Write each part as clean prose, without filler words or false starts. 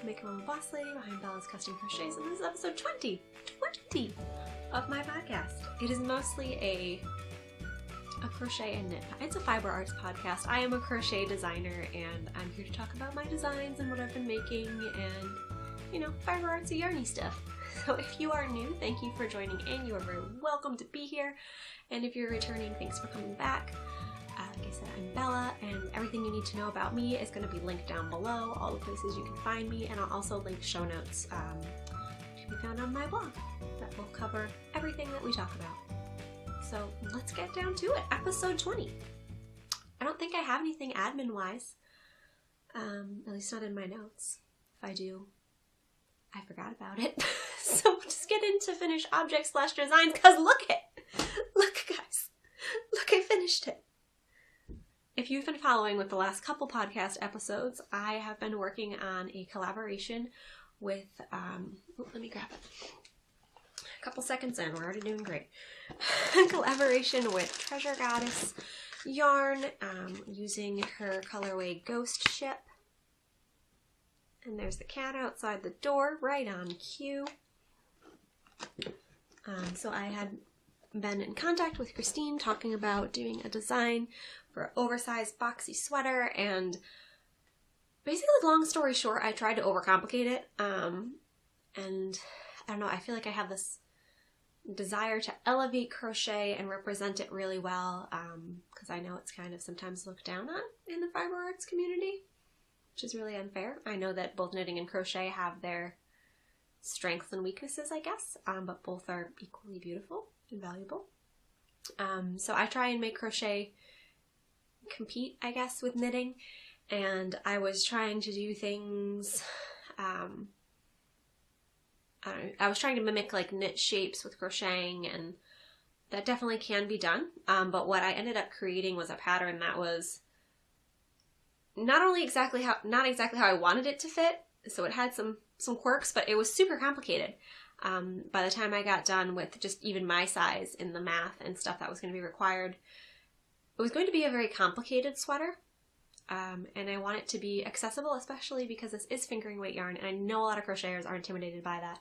Make Your Own Boss Lady behind Bella's Custom Crochets, and this is episode 20 of my podcast. It is mostly a crochet and knit. It's a fiber arts podcast. I am a crochet designer, and I'm here to talk about my designs and what I've been making and, you know, fiber artsy yarny stuff. So if you are new, thank you for joining in. You are very welcome to be here. And if you're returning, thanks for coming back. Like I said, I'm Bella, and everything you need to know about me is going to be linked down below, all the places you can find me, and I'll also link show notes to be found on my blog that will cover everything that we talk about. So let's get down to it. Episode 20. I don't think I have anything admin-wise, at least not in my notes. If I do, I forgot about it. So we'll just get into finished objects / designs, because look guys, look, I finished it. If you've been following with the last couple podcast episodes, I have been working on a collaboration with, let me grab it. A couple seconds in, we're already doing great. Collaboration with Treasure Goddess yarn, using her colorway Ghost Ship. And there's the cat outside the door, right on cue. So I had been in contact with Christine talking about doing a design for an oversized boxy sweater, and basically, long story short, I tried to overcomplicate it, and I don't know, I feel like I have this desire to elevate crochet and represent it really well, because I know it's kind of sometimes looked down on in the fiber arts community, which is really unfair. I know that both knitting and crochet have their strengths and weaknesses, I guess, but both are equally beautiful and valuable. So I try and make crochet compete, I guess, with knitting, and I was trying to do things, I was trying to mimic like knit shapes with crocheting, and that definitely can be done, but what I ended up creating was a pattern that was not exactly how I wanted it to fit, so it had some quirks, but it was super complicated. By the time I got done with just even my size in the math and stuff that was going to be required, it was going to be a very complicated sweater, and I want it to be accessible, especially because this is fingering weight yarn, and I know a lot of crocheters are intimidated by that.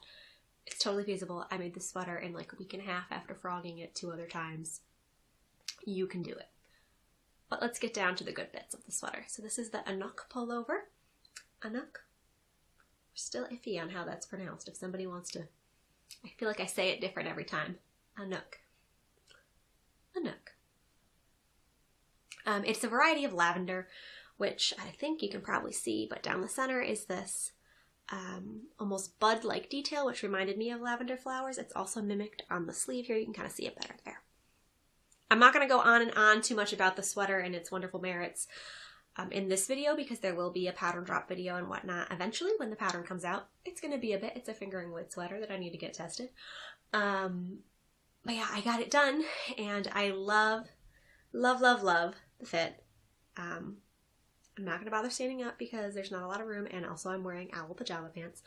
It's totally feasible. I made this sweater in like a week and a half after frogging it 2 other times. You can do it. But let's get down to the good bits of the sweater. So this is the Anouk Pullover. Anouk? We're still iffy on how that's pronounced. If somebody wants to, I feel like I say it different every time. Anouk. Anouk. It's a variety of lavender, which I think you can probably see, but down the center is this almost bud-like detail, which reminded me of lavender flowers. It's also mimicked on the sleeve here. You can kind of see it better there. I'm not going to go on and on too much about the sweater and its wonderful merits in this video, because there will be a pattern drop video and whatnot eventually when the pattern comes out. It's going to be a bit. It's a fingering wood sweater that I need to get tested. But yeah, I got it done, and I love the fit. I'm not going to bother standing up because there's not a lot of room, and also I'm wearing owl pajama pants.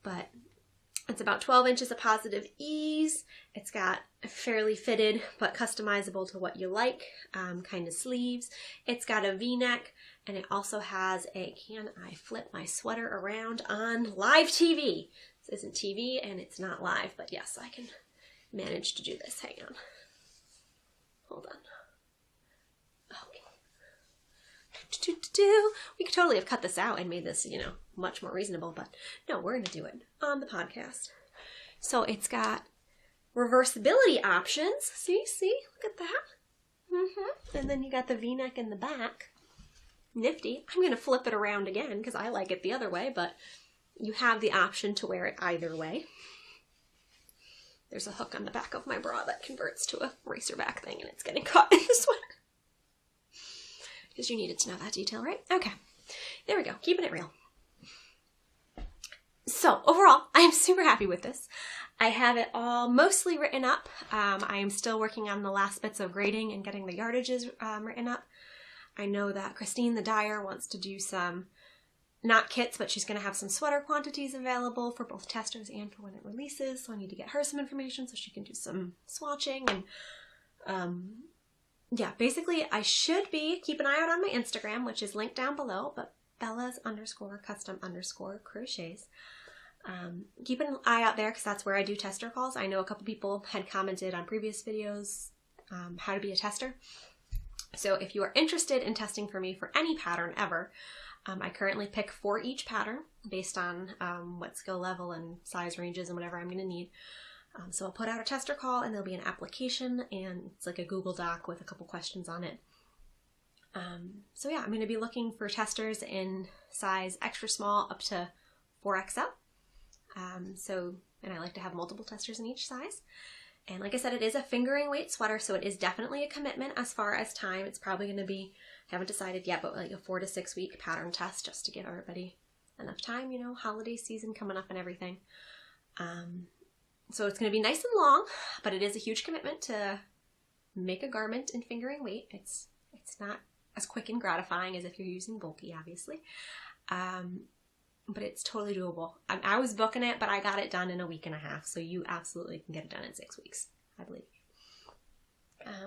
But it's about 12 inches of positive ease. It's got a fairly fitted but customizable to what you like kind of sleeves. It's got a V-neck, and it also has a, can I flip my sweater around on live TV? This isn't TV and it's not live, but yes, I can manage to do this. Hang on. Hold on. We could totally have cut this out and made this, you know, much more reasonable, but no, we're going to do it on the podcast. So it's got reversibility options. See, look at that. And then you got the V-neck in the back. Nifty. I'm going to flip it around again because I like it the other way, but you have the option to wear it either way. There's a hook on the back of my bra that converts to a racerback thing, and it's getting caught in the sweater. Because you needed to know that detail, right? Okay, there we go, keeping it real. So overall, I am super happy with this. I have it all mostly written up. I am still working on the last bits of grading and getting the yardages written up. I know that Christine, the dyer, wants to do some, not kits, but she's going to have some sweater quantities available for both testers and for when it releases. So I need to get her some information so she can do some swatching. And yeah, basically I should be, keep an eye out on my Instagram, which is linked down below, but Bellas_custom_crochets. Keep an eye out there because that's where I do tester calls. I know a couple people had commented on previous videos how to be a tester. So if you are interested in testing for me for any pattern ever, I currently pick for each pattern based on what skill level and size ranges and whatever I'm going to need. So I'll put out a tester call and there'll be an application and it's like a Google Doc with a couple questions on it. So yeah, I'm going to be looking for testers in size extra small up to 4XL. And I like to have multiple testers in each size. And like I said, it is a fingering weight sweater, so it is definitely a commitment as far as time. It's probably going to be, haven't decided yet, but like a 4 to 6 week pattern test just to give everybody enough time, you know, holiday season coming up and everything. So it's going to be nice and long, but it is a huge commitment to make a garment in fingering weight. It's not as quick and gratifying as if you're using bulky, obviously. But it's totally doable. I was booking it, but I got it done in a week and a half, so you absolutely can get it done in 6 weeks, I believe.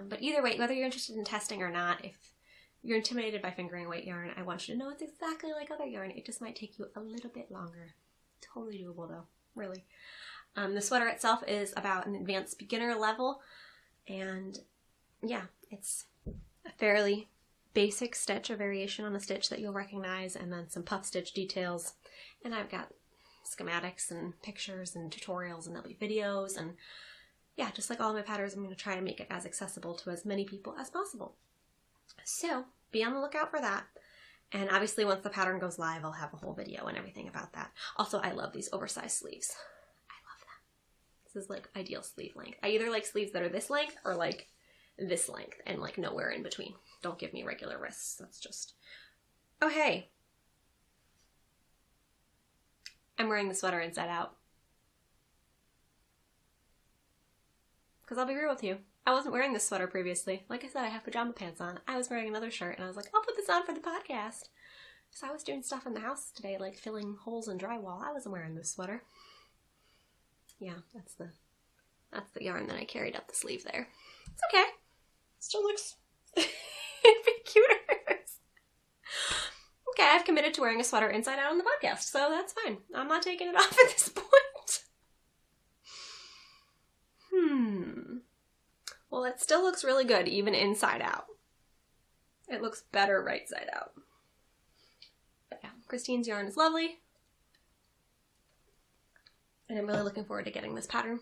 But either way, whether you're interested in testing or not, if you're intimidated by fingering weight yarn, I want you to know it's exactly like other yarn. It just might take you a little bit longer. Totally doable though, really. The sweater itself is about an advanced beginner level, and yeah, it's a fairly basic stitch, a variation on a stitch that you'll recognize, and then some puff stitch details. And I've got schematics and pictures and tutorials, and there'll be videos, and yeah, just like all my patterns, I'm going to try to make it as accessible to as many people as possible. So be on the lookout for that. And obviously once the pattern goes live, I'll have a whole video and everything about that. Also, I love these oversized sleeves. I love them. This is like ideal sleeve length. I either like sleeves that are this length or like this length and like nowhere in between. Don't give me regular wrists. That's just... Oh, hey. I'm wearing the sweater inside out. Because I'll be real with you, I wasn't wearing this sweater previously. Like I said, I have pajama pants on. I was wearing another shirt and I was like, I'll put this on for the podcast. So I was doing stuff in the house today, like filling holes in drywall. I wasn't wearing this sweater. Yeah, that's the yarn that I carried up the sleeve there. It's okay. Still looks cuter. Okay, I've committed to wearing a sweater inside out on the podcast, so that's fine. I'm not taking it off at this point. Well, it still looks really good, even inside out. It looks better right side out. But yeah, Christine's yarn is lovely. And I'm really looking forward to getting this pattern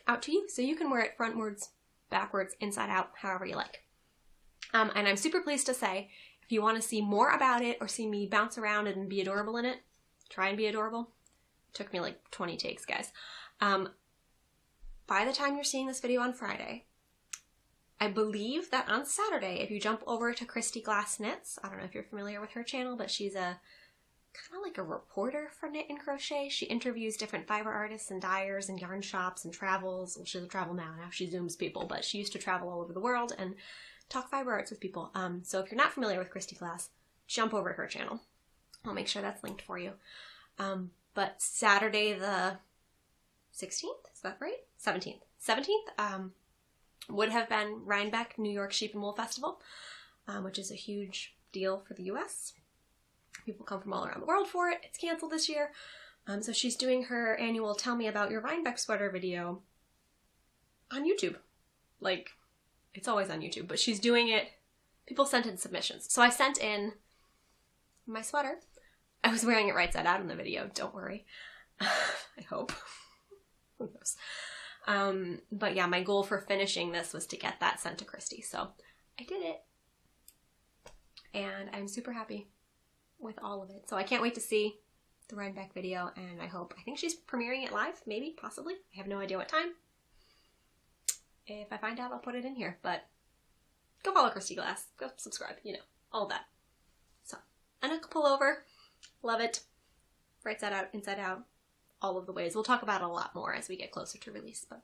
out to you, so you can wear it frontwards, backwards, inside out, however you like. And I'm super pleased to say, if you want to see more about it or see me bounce around and be adorable in it, try and be adorable. It took me like 20 takes, guys. By the time you're seeing this video on Friday, I believe that on Saturday, if you jump over to Christy Glass Knits, I don't know if you're familiar with her channel, but she's a kind of like a reporter for Knit and Crochet. She interviews different fiber artists and dyers and yarn shops and travels. Well, she doesn't travel now she Zooms people, but she used to travel all over the world and talk fiber arts with people. So if you're not familiar with Christy Glass, jump over to her channel. I'll make sure that's linked for you. But Saturday the 16th, is that right? 17th, would have been Rhinebeck New York Sheep and Wool Festival, which is a huge deal for the US. People come from all around the world for it. It's canceled this year. So she's doing her annual Tell Me About Your Rhinebeck Sweater video on YouTube. Like, it's always on YouTube, but she's doing it. People sent in submissions. So I sent in my sweater. I was wearing it right side out in the video, don't worry. I hope. Who knows? But yeah, my goal for finishing this was to get that sent to Christy. So I did it. And I'm super happy with all of it. So I can't wait to see the Rhinebeck video, and I think she's premiering it live, maybe, possibly. I have no idea what time. If I find out, I'll put it in here, but go follow Christy Glass, go subscribe, you know, all that. So, Anouk Pullover, love it. Right side out, inside out, all of the ways. We'll talk about it a lot more as we get closer to release, but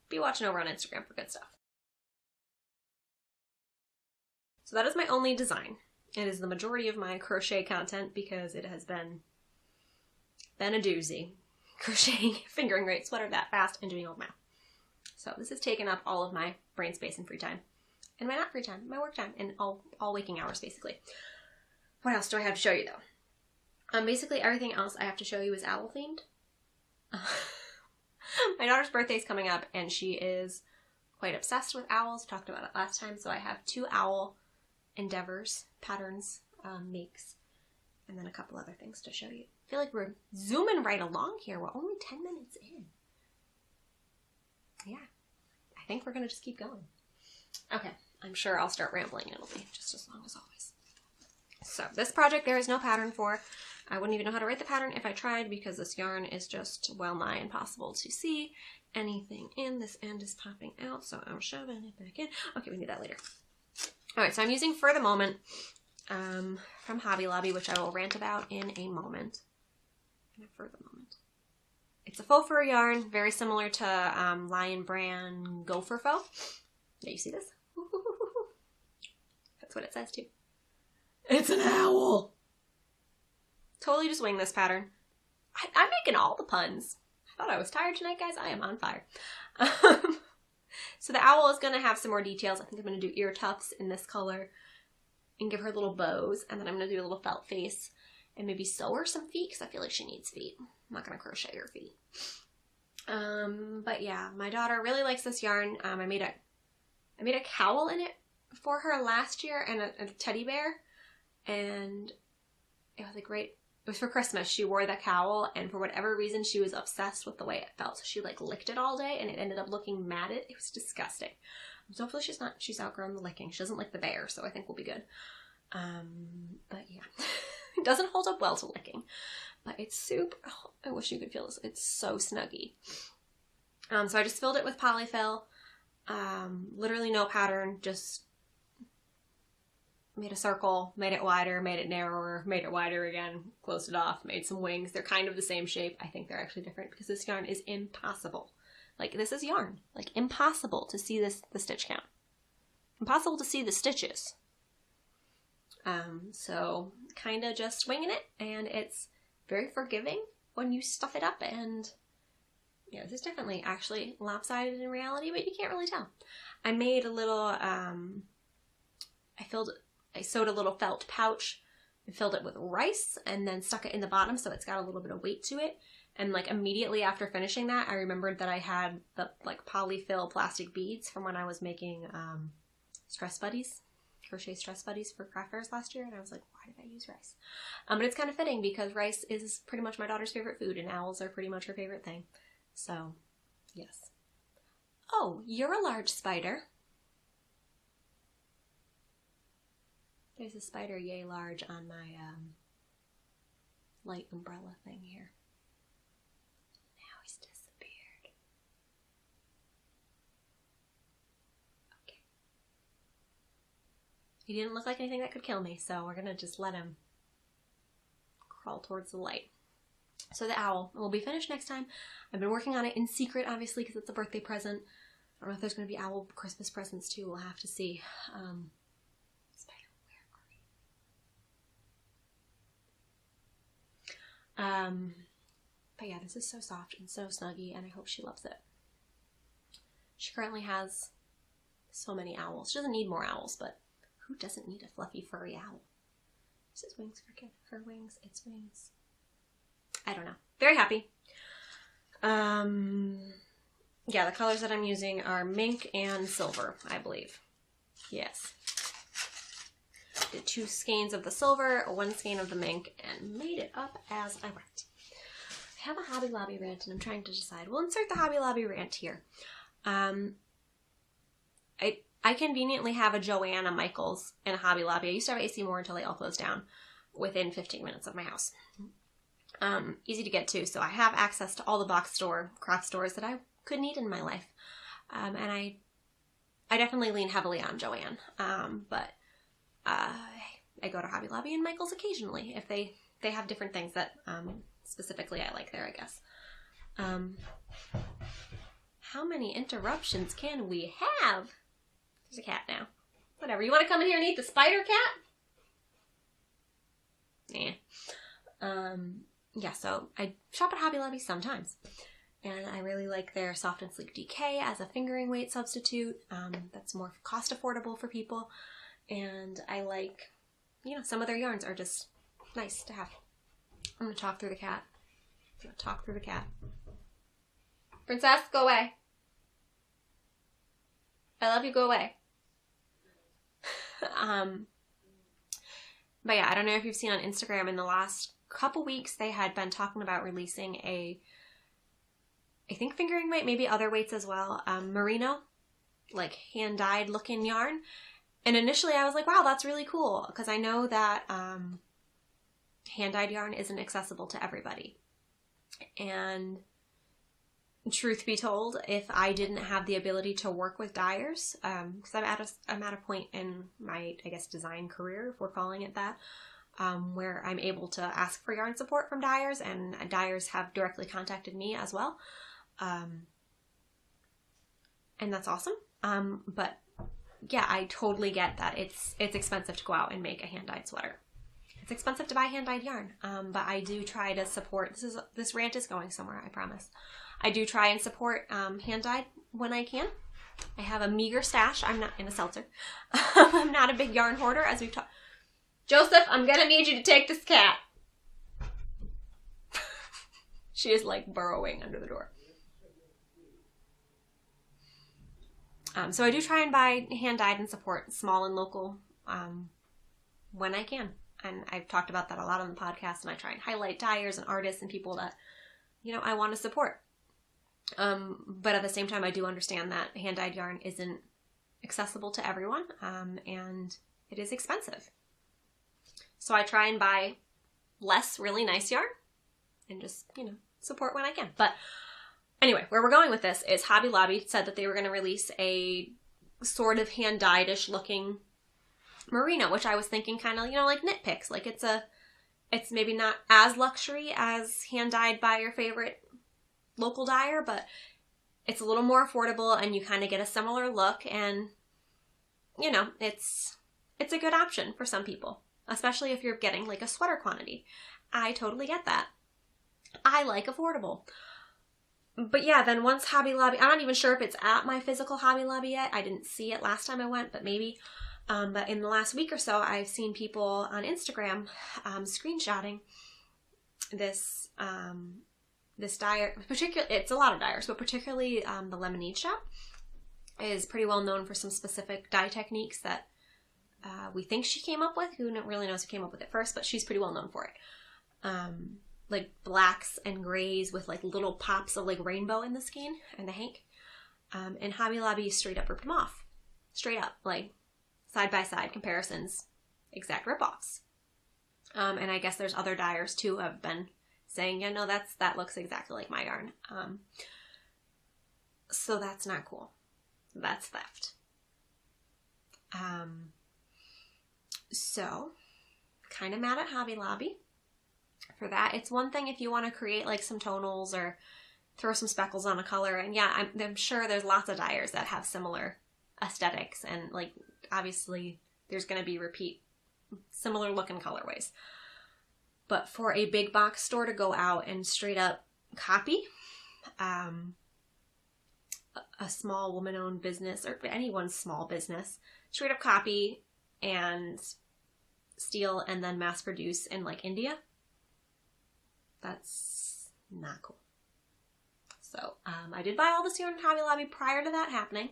be watching over on Instagram for good stuff. So that is my only design. It is the majority of my crochet content because it has been a doozy. Crocheting, fingering weight sweater that fast, and doing all the math. So this has taken up all of my brain space and free time. And my not free time, my work time, and all waking hours, basically. What else do I have to show you, though? Basically everything else I have to show you is owl themed. My daughter's birthday is coming up, and she is quite obsessed with owls. Talked about it last time. So I have 2 owl endeavors, patterns, makes, and then a couple other things to show you. I feel like we're zooming right along here. We're only 10 minutes in. Yeah, I think we're going to just keep going. Okay, I'm sure I'll start rambling, and it'll be just as long as always. So this project there is no pattern for. I wouldn't even know how to write the pattern if I tried, because this yarn is just well nigh impossible to see anything in. This end is popping out, so I'm shoving it back in. Okay, we need that later. Alright, so I'm using For the Moment from Hobby Lobby, which I will rant about in a moment. For the Moment. It's a faux fur yarn, very similar to Lion Brand Gopher Faux. Yeah, you see this? That's what it says too. It's an owl! Totally just wing this pattern. I'm making all the puns. I thought I was tired tonight, guys. I am on fire. So the owl is going to have some more details. I think I'm going to do ear tufts in this color and give her little bows. And then I'm going to do a little felt face and maybe sew her some feet, because I feel like she needs feet. I'm not going to crochet her feet. But yeah, my daughter really likes this yarn. I made a cowl in it for her last year, and a teddy bear. And it was a great... It was for Christmas. She wore the cowl, and for whatever reason, she was obsessed with the way it felt. So she like licked it all day, and it ended up looking matted. It was disgusting. So hopefully she's outgrown the licking. She doesn't lick the bear, so I think we'll be good. But yeah, it doesn't hold up well to licking, but it's super. Oh, I wish you could feel this. It's so snuggy. So I just filled it with polyfill. Literally no pattern, just made a circle, made it wider, made it narrower, made it wider again, closed it off, made some wings. They're kind of the same shape. I think they're actually different because this yarn is impossible. Like, this is yarn. Like, impossible to see the stitch count. Impossible to see the stitches. So kind of just winging it, and it's very forgiving when you stuff it up, and yeah, this is definitely actually lopsided in reality, but you can't really tell. I made a little, I sewed a little felt pouch and filled it with rice and then stuck it in the bottom so it's got a little bit of weight to it. And like immediately after finishing that, I remembered that I had the like polyfill plastic beads from when I was making stress buddies, crochet stress buddies for craft fairs last year. And I was like, why did I use rice? But it's kind of fitting because rice is pretty much my daughter's favorite food, and owls are pretty much her favorite thing. So, yes. Oh, you're a large spider. There's a spider yay large on my light umbrella thing here. Now he's disappeared. Okay. He didn't look like anything that could kill me, so we're gonna just let him crawl towards the light. So the owl will be finished next time. I've been working on it in secret, obviously, because it's a birthday present. I don't know if there's going to be owl Christmas presents too. We'll have to see. Spider, where are you? But yeah, this is so soft and so snuggy, and I hope she loves it. She currently has so many owls. She doesn't need more owls, but who doesn't need a fluffy, furry owl? This is wings for kid. Her wings, its wings. I don't know. Very happy. Yeah, the colors that I'm using are mink and silver, I believe. Yes. Did 2 skeins of the silver, 1 skein of the mink, and made it up as I went. I have a Hobby Lobby rant, and I'm trying to decide. We'll insert the Hobby Lobby rant here. I conveniently have a Joann, a Michaels, and a Hobby Lobby. I used to have AC Moore until they all closed down within 15 minutes of my house. Easy to get to, so I have access to all the box store, craft stores that I could need in my life. And I definitely lean heavily on Joann. But I go to Hobby Lobby and Michaels occasionally if they have different things that specifically I like there, I guess. How many interruptions can we have? There's a cat now. Whatever. You want to come in here and eat the spider cat? Nah. Yeah, so I shop at Hobby Lobby sometimes, and I really like their Soft and Sleek DK as a fingering weight substitute. That's more cost affordable for people, and I like you know, some of their yarns are just nice to have. I'm going to talk through the cat. Princess, go away. I love you, go away. But yeah, I don't know if you've seen on Instagram in the last couple weeks, they had been talking about releasing I think fingering weight, maybe other weights as well, merino, like hand-dyed looking yarn. And initially I was like, wow, that's really cool, because I know that hand-dyed yarn isn't accessible to everybody. And truth be told, if I didn't have the ability to work with dyers, because I'm at a point in my, I guess, design career, if we're calling it that, where I'm able to ask for yarn support from dyers, and dyers have directly contacted me as well. And that's awesome. But yeah, I totally get that it's expensive to go out and make a hand-dyed sweater. It's expensive to buy hand-dyed yarn. But I do try to support, this rant is going somewhere, I promise. I do try and support hand-dyed when I can. I have a meager stash. I'm not in a seltzer. I'm not a big yarn hoarder, as we've talked. Joseph, I'm gonna need you to take this cat. She is like burrowing under the door. So I do try and buy hand-dyed and support small and local when I can. And I've talked about that a lot on the podcast, and I try and highlight dyers and artists and people that, you know, I want to support. But at the same time, I do understand that hand-dyed yarn isn't accessible to everyone, and it is expensive. So I try and buy less really nice yarn and just, you know, support when I can. But anyway, where we're going with this is Hobby Lobby said that they were going to release a sort of hand-dyed-ish looking merino, which I was thinking kind of, you know, like knit picks. Like it's maybe not as luxury as hand-dyed by your favorite local dyer, but it's a little more affordable, and you kind of get a similar look, and you know, it's a good option for some people, especially if you're getting like a sweater quantity. I totally get that. I like affordable. But yeah, then once Hobby Lobby, I'm not even sure if it's at my physical Hobby Lobby yet. I didn't see it last time I went, but maybe. But in the last week or so, I've seen people on Instagram screenshotting this dyer. Particularly, it's a lot of dyers, but particularly the Lemonade Shop is pretty well known for some specific dye techniques that we think she came up with. Who really knows who came up with it first, but she's pretty well known for it. Like blacks and grays with like little pops of like rainbow in the skein and the hank. And Hobby Lobby straight up ripped them off. Straight up, like side-by-side comparisons, exact rip-offs. And I guess there's other dyers too who have been saying, yeah, no, that looks exactly like my yarn. So that's not cool. That's theft. So kind of mad at Hobby Lobby for that. It's one thing if you want to create like some tonals or throw some speckles on a color. And yeah, I'm sure there's lots of dyers that have similar aesthetics, and like obviously there's going to be similar looking colorways. But for a big box store to go out and straight up copy a small woman-owned business, or anyone's small business, straight up copy and steal and then mass produce in like India, that's not cool. So I did buy all this yarn at Hobby Lobby prior to that happening.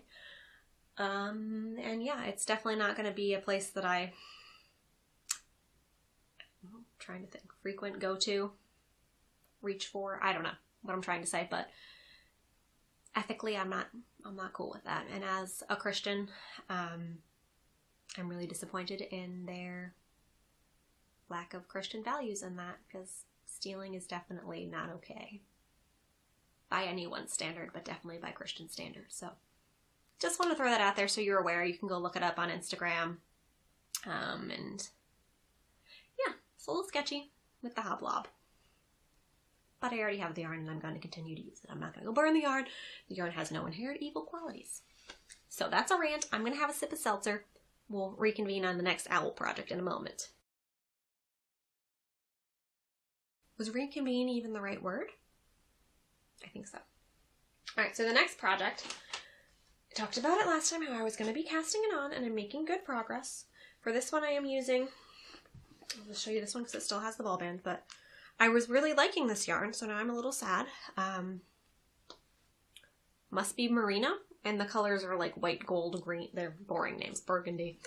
And yeah, it's definitely not going to be a place that I'm trying to think, frequent go to, reach for. I don't know what I'm trying to say, but ethically, I'm not cool with that. And as a Christian, I'm really disappointed in their lack of Christian values in that, because stealing is definitely not okay by anyone's standard, but definitely by Christian standards. So just want to throw that out there so you're aware. You can go look it up on Instagram. And yeah, it's a little sketchy with the hoblob. But I already have the yarn and I'm going to continue to use it. I'm not going to go burn the yarn. The yarn has no inherent evil qualities. So that's a rant. I'm going to have a sip of seltzer. We'll reconvene on the next owl project in a moment. Was reconvene even the right word? I think so. Alright, so the next project, I talked about it last time, how I was going to be casting it on, and I'm making good progress. For this one I am using I'll just show you this one because it still has the ball band, but I was really liking this yarn, so now I'm a little sad. Must be merino, and the colors are like white, gold, green. They're boring names, burgundy.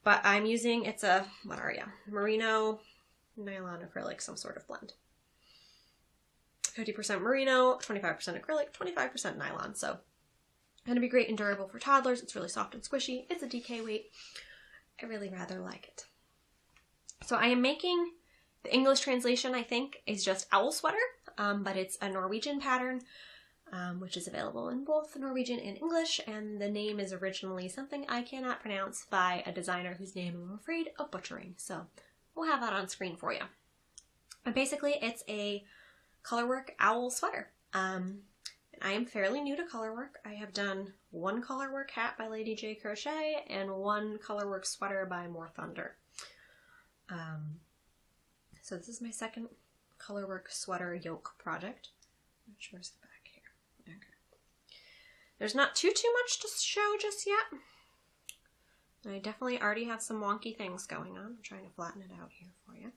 But I'm using, it's a, what are you? Merino, nylon, acrylic, some sort of blend. 50% merino, 25% acrylic, 25% nylon. So going to be great and durable for toddlers. It's really soft and squishy. It's a DK weight. I really rather like it. So I am making, the English translation I think is just owl sweater, but it's a Norwegian pattern, which is available in both Norwegian and English, and the name is originally something I cannot pronounce by a designer whose name I'm afraid of butchering. So we'll have that on screen for you. But basically it's a colorwork owl sweater. I am fairly new to colorwork. I have done one colorwork hat by Lady J Crochet and one colorwork sweater by More Thunder. So this is my second colorwork sweater yoke project. Where's the back here? Okay. There's not too much to show just yet. I definitely already have some wonky things going on. I'm trying to flatten it out here for you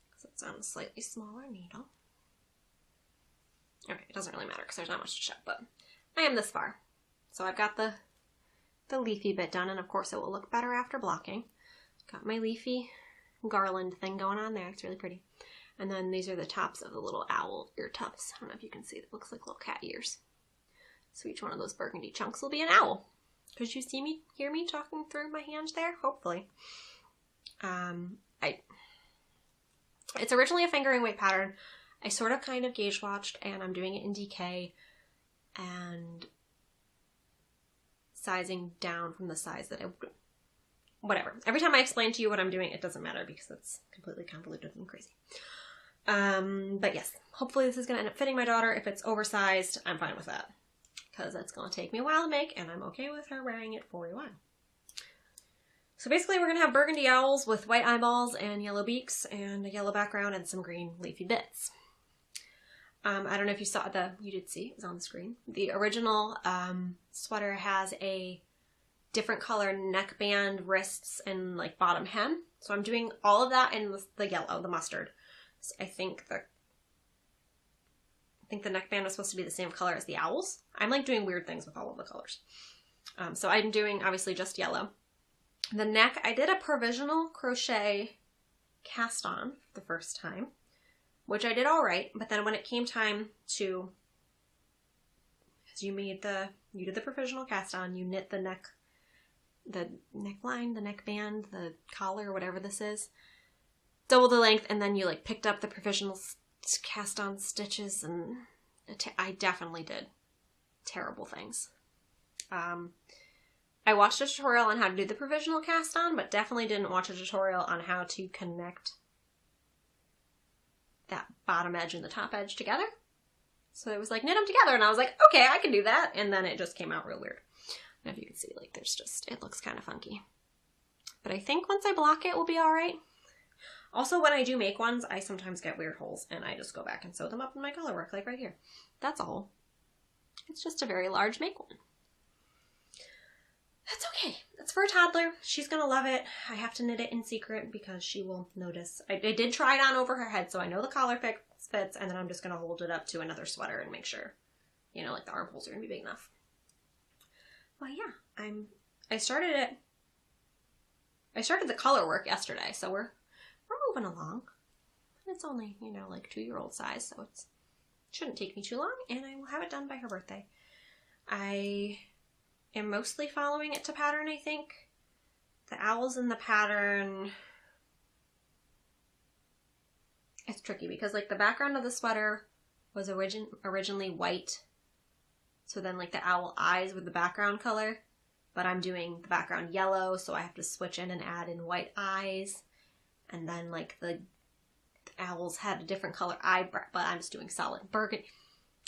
because it's on a slightly smaller needle. Okay, it doesn't really matter because there's not much to show, but I am this far. So I've got the leafy bit done, and of course it will look better after blocking. Got my leafy garland thing going on there. It's really pretty. And then these are the tops of the little owl ear tufts. I don't know if you can see, it looks like little cat ears. So each one of those burgundy chunks will be an owl. Could you hear me talking through my hand there? Hopefully. It's originally a fingering weight pattern. I sort of kind of gauge watched, and I'm doing it in DK and sizing down from the size that whatever. Every time I explain to you what I'm doing, it doesn't matter because it's completely convoluted and crazy. But yes, hopefully this is going to end up fitting my daughter. If it's oversized, I'm fine with that because it's going to take me a while to make, and I'm okay with her wearing it for a while. So basically we're going to have burgundy owls with white eyeballs and yellow beaks and a yellow background and some green leafy bits. I don't know if you saw you did see, it was on the screen. The original sweater has a different color neckband, wrists, and like bottom hem. So I'm doing all of that in the yellow, the mustard. So I think the neckband was supposed to be the same color as the owls. I'm like doing weird things with all of the colors. So I'm doing obviously just yellow. The neck, I did a provisional crochet cast on for the first time, which I did all right, but then when it came time to, because you did the provisional cast on, you knit the neckline, the neckband, the collar, whatever this is, double the length, and then you like picked up the provisional cast on stitches, and I definitely did terrible things. I watched a tutorial on how to do the provisional cast on, but definitely didn't watch a tutorial on how to connect that bottom edge and the top edge together. So it was like, knit them together, and I was like, okay, I can do that, and then it just came out real weird. And if you can see, like, it looks kind of funky. But I think once I block it, we'll be alright. Also, when I do make ones, I sometimes get weird holes, and I just go back and sew them up in my colorwork, like right here. That's all. It's just a very large make one. That's okay. It's for a toddler. She's gonna love it. I have to knit it in secret because she will notice. I did try it on over her head, so I know the collar fits, and then I'm just gonna hold it up to another sweater and make sure, like the armholes are gonna be big enough. Well, yeah, I started the color work yesterday, so we're moving along. It's only, like 2-year-old size, so it shouldn't take me too long, and I will have it done by her birthday. I am mostly following it to pattern, I think. The owls in the pattern, it's tricky because like the background of the sweater was originally white. So then like the owl eyes were the background color, but I'm doing the background yellow, so I have to switch in and add in white eyes. And then like the owls had a different color eyebrow, but I'm just doing solid burgundy,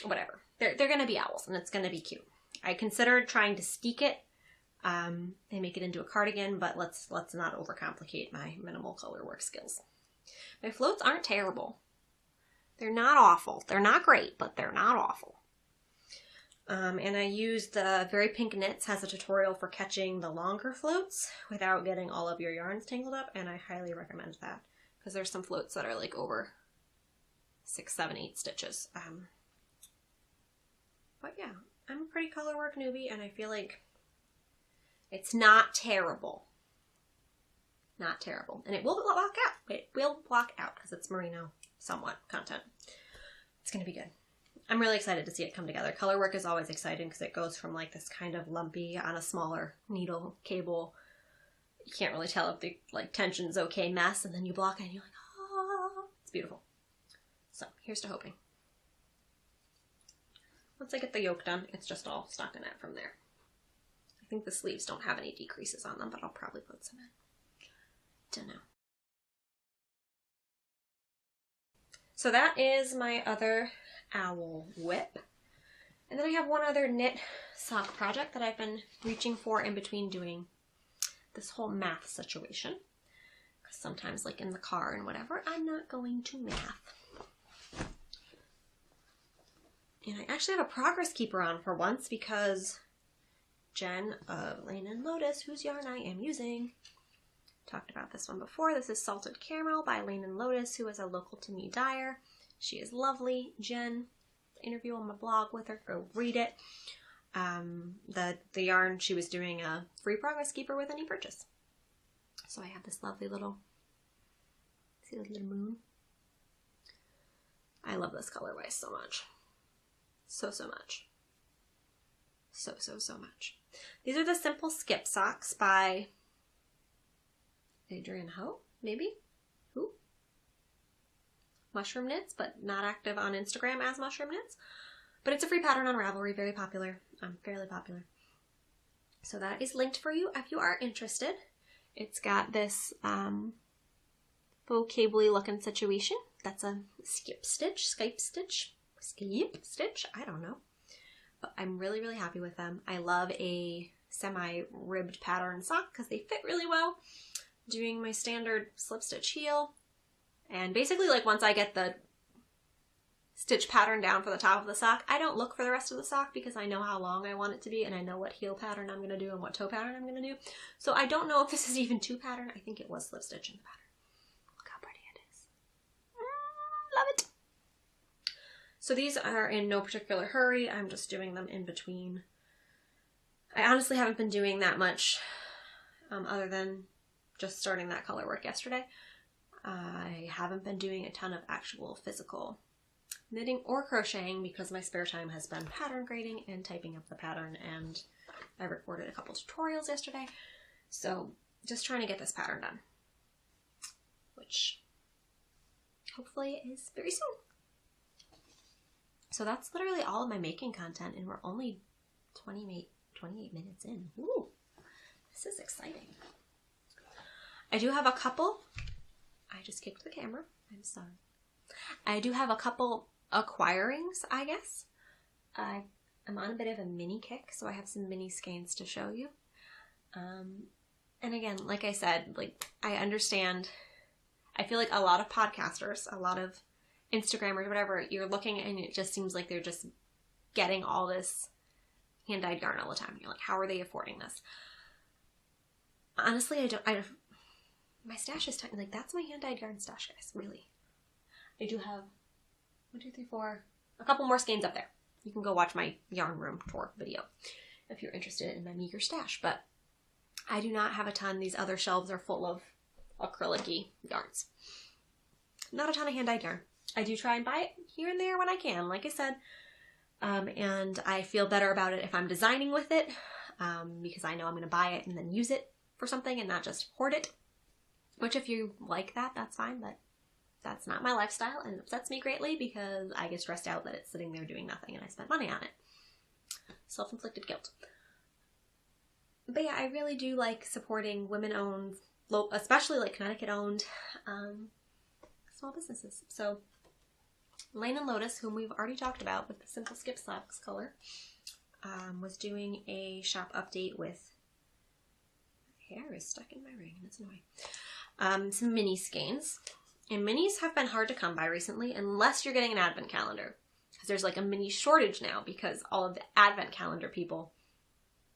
whatever. They're going to be owls, and it's going to be cute. I considered trying to steek it and make it into a cardigan, but let's not overcomplicate my minimal color work skills. My floats aren't terrible. They're not awful. They're not great, but they're not awful. And I used the Very Pink Knits has a tutorial for catching the longer floats without getting all of your yarns tangled up, and I highly recommend that because there's some floats that are like over 6, 7, 8 stitches. But yeah, I'm a pretty color work newbie, and I feel like it's not terrible. Not terrible. And it will block out. It will block out because it's merino somewhat content. It's going to be good. I'm really excited to see it come together. Color work is always exciting because it goes from like this kind of lumpy on a smaller needle cable. You can't really tell if the like tension's okay mess, and then you block it and you're like, oh, it's beautiful. So here's to hoping. Once I get the yoke done, it's just all stockinette from there. I think the sleeves don't have any decreases on them, but I'll probably put some in. Don't know. So that is my other owl whip. And then I have one other knit sock project that I've been reaching for in between doing this whole math situation. Because sometimes, like in the car and whatever, I'm not going to math. And I actually have a progress keeper on for once because Jen of Lane and Lotus, whose yarn I am using, talked about this one before. This is Salted Caramel by Lane and Lotus, who is a local to me dyer. She is lovely. Jen, interview on my blog with her, go read it. The yarn, she was doing a free progress keeper with any purchase. So I have this lovely little, see the little moon? I love this colorway so much. So much. So much. These are the Simple Skip Socks by Adrian Ho, maybe? Who? Mushroom Knits, but not active on Instagram as Mushroom Knits. But it's a free pattern on Ravelry, very popular. Fairly popular. So that is linked for you if you are interested. It's got this faux cable-y looking situation. That's a skip stitch, I don't know. But I'm really happy with them. I love a semi-ribbed pattern sock because they fit really well. Doing my standard slip stitch heel. And basically, like, once I get the stitch pattern down for the top of the sock, I don't look for the rest of the sock because I know how long I want it to be and I know what heel pattern I'm going to do and what toe pattern I'm going to do. So I don't know if this is even two pattern. I think it was slip stitch in the pattern. Look how pretty it is. Love it. So these are in no particular hurry. I'm just doing them in between. I honestly haven't been doing that much other than just starting that color work yesterday. I haven't been doing a ton of actual physical knitting or crocheting because my spare time has been pattern grading and typing up the pattern, and I recorded a couple tutorials yesterday. So just trying to get this pattern done, which hopefully is very soon. So that's literally all of my making content, and we're only 28 minutes in. Ooh, this is exciting. I do have a couple. I just kicked the camera. I'm sorry. I do have a couple acquirings, I guess. I'm on a bit of a mini kick, so I have some mini skeins to show you. And again, like I said, like, I understand. I feel like a lot of podcasters, a lot of Instagrammers, whatever, you're looking and it just seems like they're just getting all this hand-dyed yarn all the time. You're like, how are they affording this? Honestly, my stash is tiny. Like, that's my hand-dyed yarn stash, guys, really. I do have 1, 2, 3, 4, a couple more skeins up there. You can go watch my yarn room tour video if you're interested in my meager stash, but I do not have a ton. These other shelves are full of acrylic-y yarns. Not a ton of hand-dyed yarn. I do try and buy it here and there when I can, like I said, and I feel better about it if I'm designing with it, because I know I'm going to buy it and then use it for something and not just hoard it, which if you like that, that's fine, but that's not my lifestyle, and it upsets me greatly because I get stressed out that it's sitting there doing nothing and I spent money on it. Self-inflicted guilt. But yeah, I really do like supporting women-owned, especially like Connecticut-owned small businesses. So Lane and Lotus, whom we've already talked about with the Simple Skip Socks color, was doing a shop update with, hair is stuck in my ring and it's annoying, some mini skeins. And minis have been hard to come by recently unless you're getting an advent calendar. Because there's like a mini shortage now because all of the advent calendar people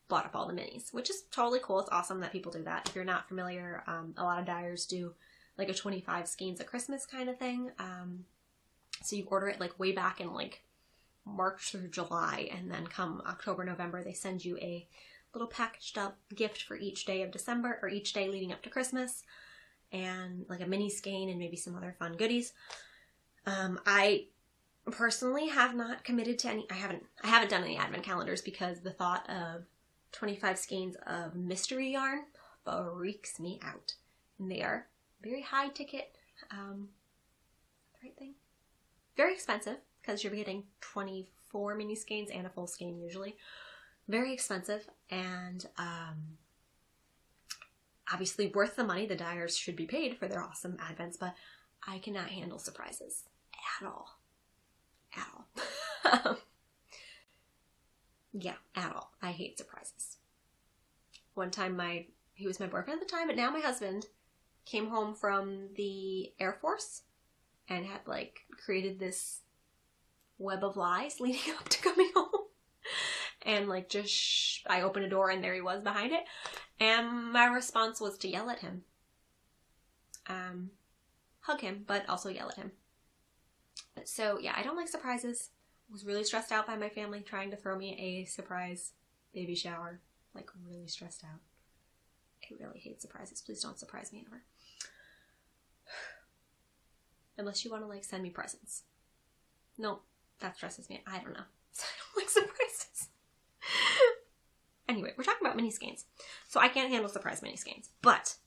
bought up all the minis, which is totally cool. It's awesome that people do that. If you're not familiar, a lot of dyers do like a 25 skeins of Christmas kind of thing. So you order it like way back in like March through July, and then come October, November, they send you a little packaged up gift for each day of December, or each day leading up to Christmas, and like a mini skein and maybe some other fun goodies. I personally have not committed to any, I haven't done any advent calendars, because the thought of 25 skeins of mystery yarn freaks me out. And they are very high ticket, right thing? Very expensive, because you're getting 24 mini skeins and a full skein usually. Very expensive, and obviously worth the money. The dyers should be paid for their awesome advents, but I cannot handle surprises at all. At all. Yeah, at all. I hate surprises. One time he was my boyfriend at the time, but now my husband came home from the Air Force and had like created this web of lies leading up to coming home. And like I opened a door and there he was behind it. And my response was to yell at him. Hug him, but also yell at him. So yeah, I don't like surprises. I was really stressed out by my family trying to throw me a surprise baby shower. Like really stressed out. I really hate surprises. Please don't surprise me ever. Unless you want to like send me presents. No, that stresses me. I don't know. I don't like surprises. Anyway, we're talking about mini skeins. So I can't handle surprise mini skeins. But,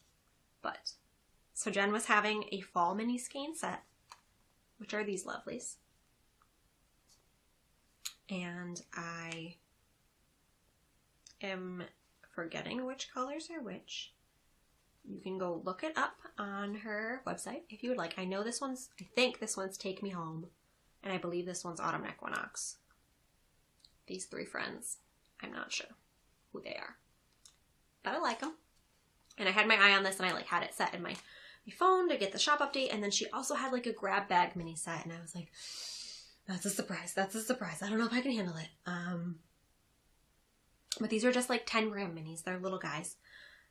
so Jen was having a fall mini skein set, which are these lovelies. And I am forgetting which colors are which. You can go look it up on her website if you would like. I think this one's Take Me Home. And I believe this one's Autumn Equinox. These three friends, I'm not sure who they are. But I like them. And I had my eye on this, and I like had it set in my phone to get the shop update. And then she also had like a grab bag mini set. And I was like, that's a surprise. That's a surprise. I don't know if I can handle it. But these are just like 10 gram minis. They're little guys.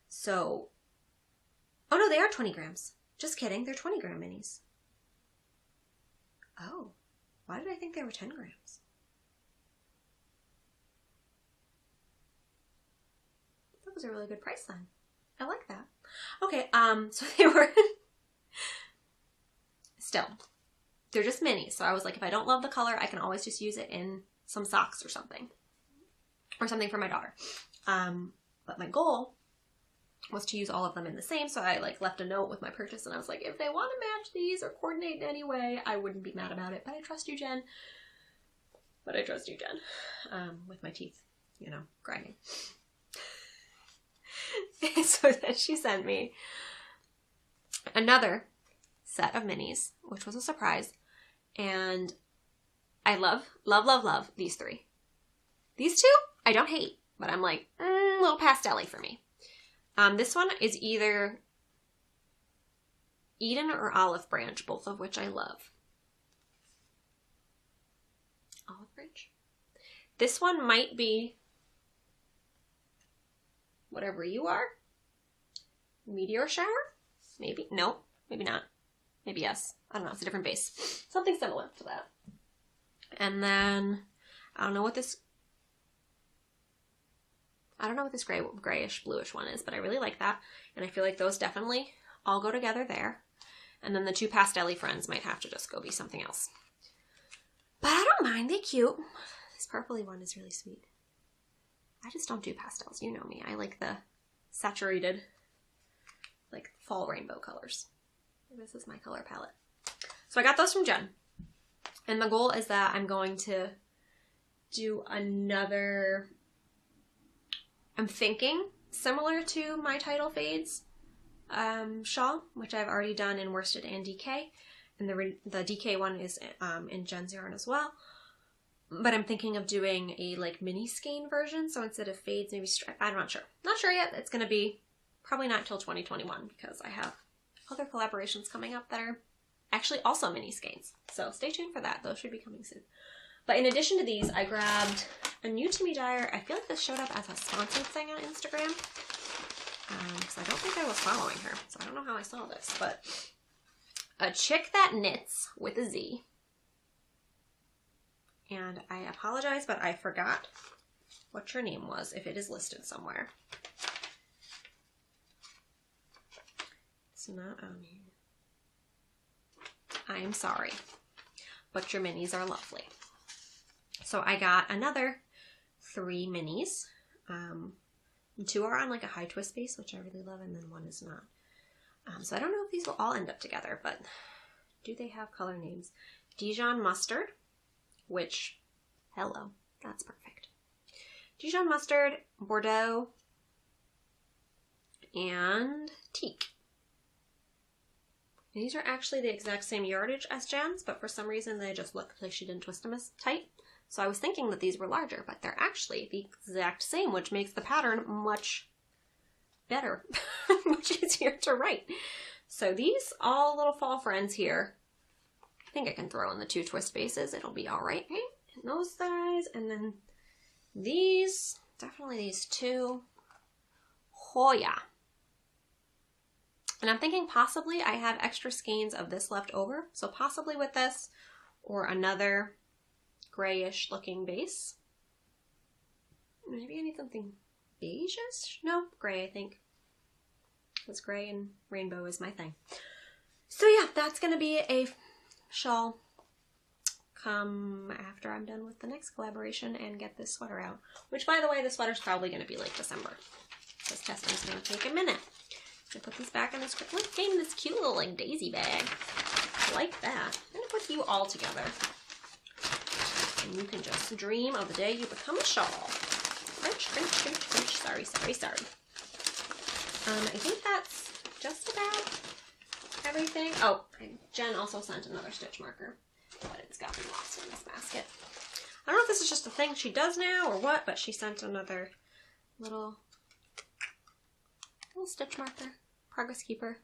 So, oh no, they are 20 grams. Just kidding. They're 20 gram minis. Oh, why did I think they were 10 grams? That was a really good price then. I like that. Okay, so they were still, they're just minis. So I was like, if I don't love the color, I can always just use it in some socks or something for my daughter. But my goal was to use all of them in the same. So I like left a note with my purchase, and I was like, if they want to match these or coordinate in any way, I wouldn't be mad about it. But I trust you, Jen. With my teeth, grinding. So then she sent me another set of minis, which was a surprise. And I love these three. These two, I don't hate, but I'm like, a little pastel-y for me. This one is either Eden or Olive Branch, both of which I love. Olive Branch? This one might be whatever you are. Meteor Shower? Maybe. No, maybe not. Maybe yes. I don't know. It's a different base. Something similar to that. And then, I don't know what this grayish bluish one is, but I really like that. And I feel like those definitely all go together there. And then the two pastel-y friends might have to just go be something else. But I don't mind. They're cute. This purpley one is really sweet. I just don't do pastels. You know me. I like the saturated, like fall rainbow colors. This is my color palette. So I got those from Jen. And the goal is that I'm going to do another, I'm thinking similar to my Title Fades shawl, which I've already done in worsted and DK. And the DK one is in Jen's yarn as well. But I'm thinking of doing a like mini skein version. So instead of fades, maybe stripe. I'm not sure. Not sure yet. It's going to be probably not till 2021 because I have other collaborations coming up that are actually also mini skeins. So stay tuned for that. Those should be coming soon. But in addition to these, I grabbed a new to me dyer. I feel like this showed up as a sponsored thing on Instagram. Because I don't think I was following her. So I don't know how I saw this. But A Chick That Knits with a Z. And I apologize, but I forgot what your name was, if it is listed somewhere. It's not on here. I am sorry, but your minis are lovely. So I got another 3 minis. 2 are on like a high twist base, which I really love, and then 1 is not. So I don't know if these will all end up together, but do they have color names? Dijon Mustard, which, hello, that's perfect. Dijon Mustard, Bordeaux, and Teak. And these are actually the exact same yardage as Jen's, but for some reason they just look like she didn't twist them as tight. So I was thinking that these were larger, but they're actually the exact same, which makes the pattern much better, much easier to write. So these all little fall friends here, I think I can throw in the 2 twist bases. It'll be all right. And those guys, and then these, definitely these 2. Oh yeah. And I'm thinking possibly I have extra skeins of this left over, so possibly with this or another grayish looking base. Maybe I need something beige-ish? No, gray, I think. Because gray and rainbow is my thing. So yeah, that's going to be a shawl come after I'm done with the next collaboration and get this sweater out. Which, by the way, the sweater's probably going to be late December. This testing's going to take a minute. I'm going to put these back in this quick. Look, came in this cute little like daisy bag. I like that. I'm going to put you all together. And you can just dream of the day you become a shawl. French, French, French, French. Sorry, sorry, sorry. I think that's just about everything. Oh, Jen also sent another stitch marker, but it's got lots in this basket. I don't know if this is just a thing she does now or what, but she sent another little stitch marker, progress keeper,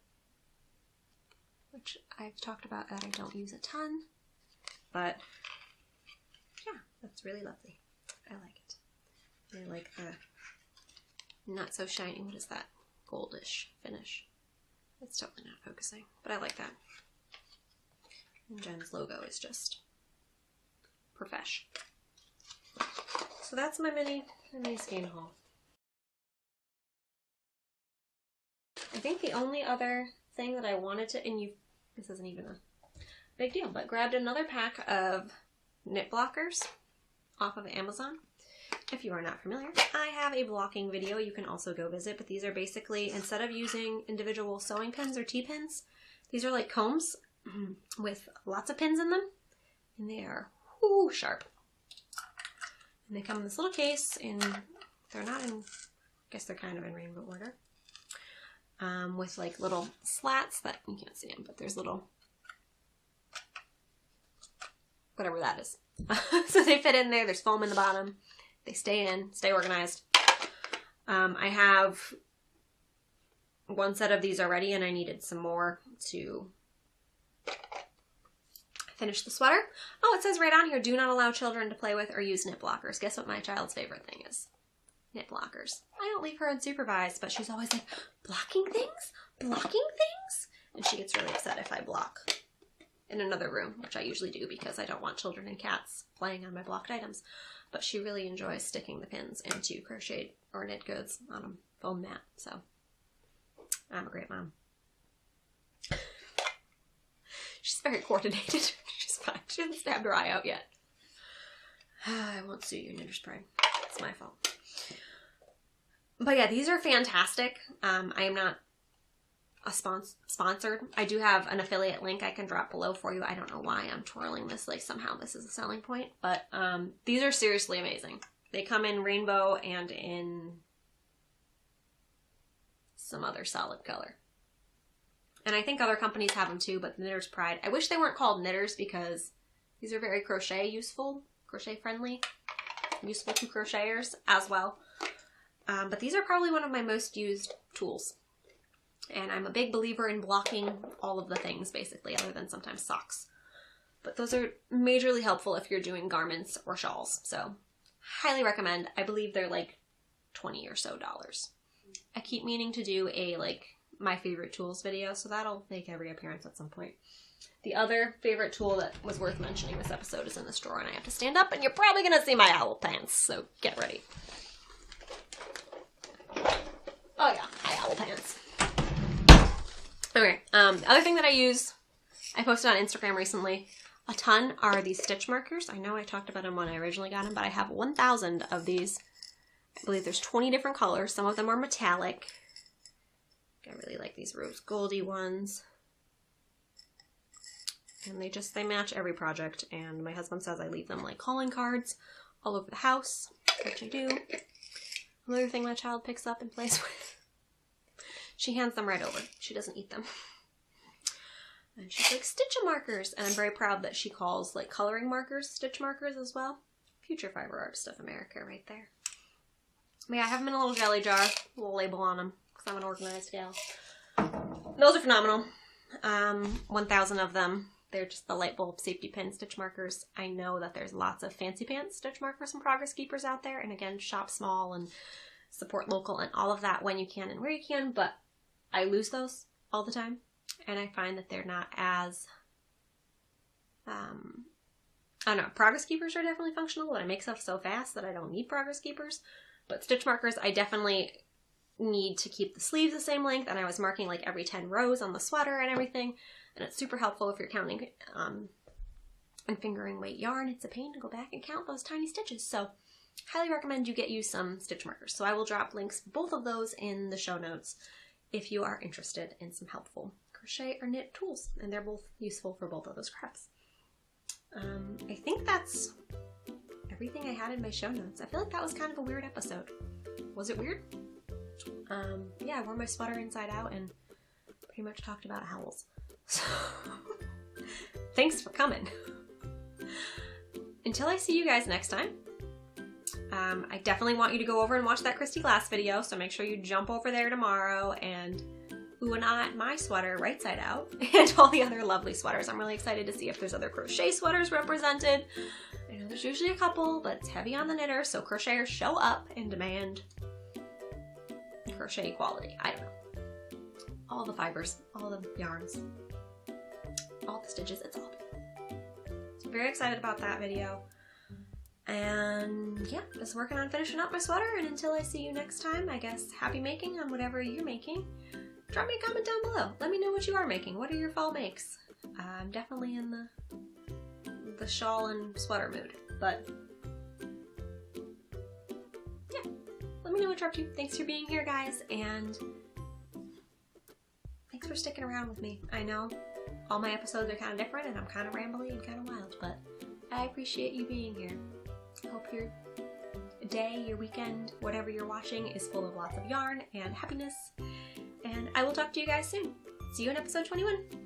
which I've talked about that I don't use a ton, but yeah, that's really lovely. I like it. I like the not so shiny, what is that? Goldish finish. It's totally not focusing, but I like that. And Jen's logo is just profesh. So that's my mini skein haul. I think the only other thing that I wanted to, and this isn't even a big deal, but grabbed another pack of knit blockers off of Amazon. If you are not familiar, I have a blocking video you can also go visit, but these are basically, instead of using individual sewing pins or T-pins, these are like combs with lots of pins in them, and they are sharp. And they come in this little case, and they're not in, I guess they're kind of in rainbow order, with like little slats that, you can't see them, but there's little, whatever that is. So they fit in there, there's foam in the bottom. They stay in, stay organized. I have one set of these already, and I needed some more to finish the sweater. Oh, it says right on here, do not allow children to play with or use knit blockers. Guess what my child's favorite thing is? Knit blockers. I don't leave her unsupervised, but she's always like, blocking things? Blocking things? And she gets really upset if I block in another room, which I usually do because I don't want children and cats playing on my blocked items. But she really enjoys sticking the pins into crocheted or knit goods on a foam mat, so I'm a great mom. She's very coordinated. She's fine. She hasn't stabbed her eye out yet. I won't sue you, Knitter's Pride. It's my fault. But yeah, these are fantastic. I am not a sponsored. I do have an affiliate link I can drop below for you. I don't know why I'm twirling this, like somehow this is a selling point, but these are seriously amazing. They come in rainbow and in some other solid color. And I think other companies have them too, but Knitter's Pride. I wish they weren't called knitters because these are very crochet useful, crochet friendly, useful to crocheters as well. But these are probably one of my most used tools. And I'm a big believer in blocking all of the things, basically, other than sometimes socks. But those are majorly helpful if you're doing garments or shawls. So, highly recommend. I believe they're like $20 or so. I keep meaning to do a like my favorite tools video, so that'll make every appearance at some point. The other favorite tool that was worth mentioning this episode is in this drawer, and I have to stand up, and you're probably going to see my owl pants, so get ready. Oh yeah, my owl pants. Okay, the other thing that I use, I posted on Instagram recently, a ton, are these stitch markers. I know I talked about them when I originally got them, but I have 1,000 of these. I believe there's 20 different colors. Some of them are metallic. I really like these rose goldy ones. And they match every project, and my husband says I leave them like calling cards all over the house, which I do. Another thing my child picks up and plays with. She hands them right over. She doesn't eat them. And she's like, stitch markers. And I'm very proud that she calls like coloring markers stitch markers as well. Future Fiber Artist of America right there. But yeah, I have them in a little jelly jar, a little label on them, because I'm an organized gal. Those are phenomenal. 1,000 of them. They're just the light bulb safety pin stitch markers. I know that there's lots of fancy pants stitch markers and progress keepers out there. And again, shop small and support local and all of that when you can and where you can. But I lose those all the time. And I find that they're not as, I don't know, progress keepers are definitely functional, but I make stuff so fast that I don't need progress keepers. But stitch markers, I definitely need to keep the sleeves the same length, and I was marking like every 10 rows on the sweater and everything, and it's super helpful if you're counting and fingering weight yarn. It's a pain to go back and count those tiny stitches, so highly recommend you get you some stitch markers. So I will drop links, both of those, in the show notes if you are interested in some helpful crochet or knit tools, and they're both useful for both of those crafts. I think that's everything I had in my show notes. I feel like that was kind of a weird episode. Was it weird? Yeah, I wore my sweater inside out and pretty much talked about owls. So, thanks for coming. Until I see you guys next time, I definitely want you to go over and watch that Christy Glass video, so make sure you jump over there tomorrow and ooh and ah at my sweater right side out and all the other lovely sweaters. I'm really excited to see if there's other crochet sweaters represented. I know there's usually a couple, but it's heavy on the knitter, so crocheters show up and demand crochet equality. I don't know. All the fibers, all the yarns, all the stitches, it's all beautiful. So I'm very excited about that video. And yeah, just working on finishing up my sweater, and until I see you next time, I guess happy making on whatever you're making. Drop me a comment down below. Let me know what you are making. What are your fall makes? I'm definitely in the shawl and sweater mood, but yeah, let me know what you're up to. Thanks for being here, guys, and thanks for sticking around with me. I know all my episodes are kind of different and I'm kind of rambly and kind of wild, but I appreciate you being here. I hope your day, your weekend, whatever you're watching is full of lots of yarn and happiness, and I will talk to you guys soon. See you in episode 21.